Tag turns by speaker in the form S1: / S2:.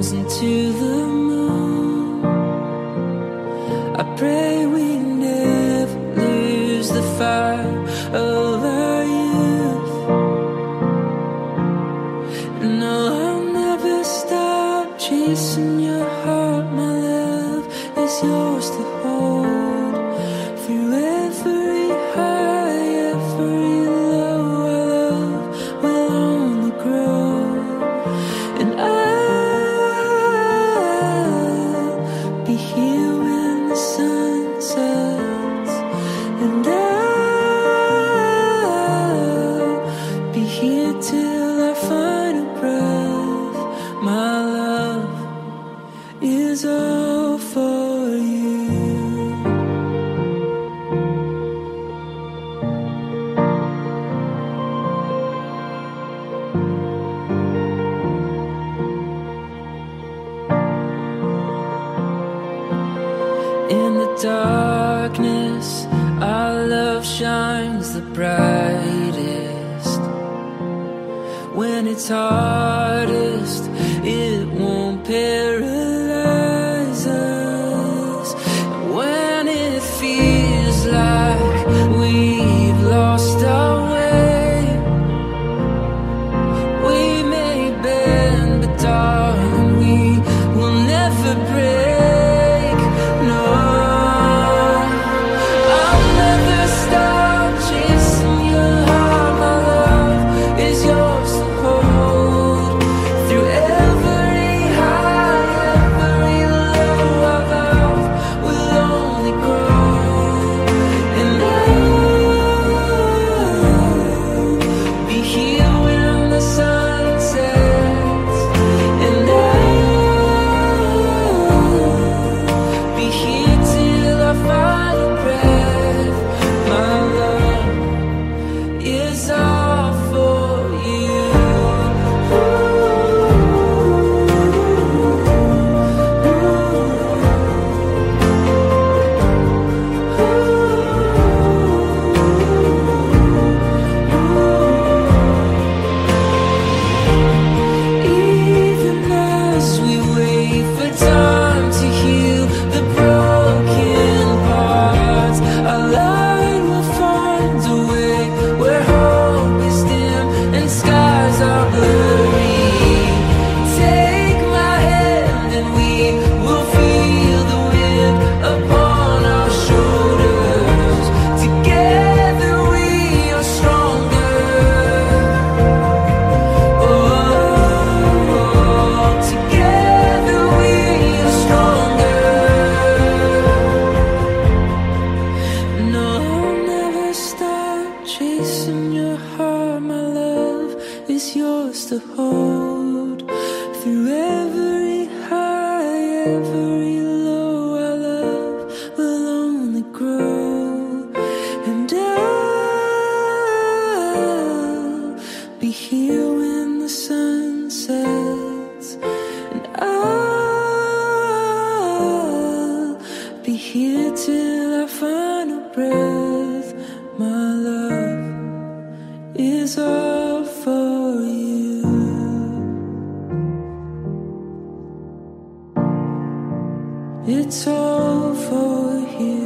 S1: arms into the moon. I pray we never lose the fire of our youth. No, I'll never stop chasing your heart. My love is yours to hold through every high, every low. Our love will only grow, and I'll be here when the sun sets, and I'll be here till our final breath. My love is all for you. In the darkness, our love shines the brightest. When it's hardest, it won't paralyze us. When it feels like we've lost our way, we may bend, but darling, we will never break. No, I'll never stop chasing your heart. My love is yours to hold through every high, every low. Our love will only grow, and I'll be here when the sun sets, and I'll be here till our final breath. My love is all for you. Even as we wait for time to heal the broken parts, our light will find a way where hope is dim and skies are blurry. Take my hand and we will feel the wind upon our shoulders. Together we are stronger. Oh, together we are stronger. No, I'll never stop chasing your heart. My love is yours to hold through every high, every low. Our love will only grow, and I'll be here when the sun sets, and I'll be here till our final breath. My love is all for you. It's all for you.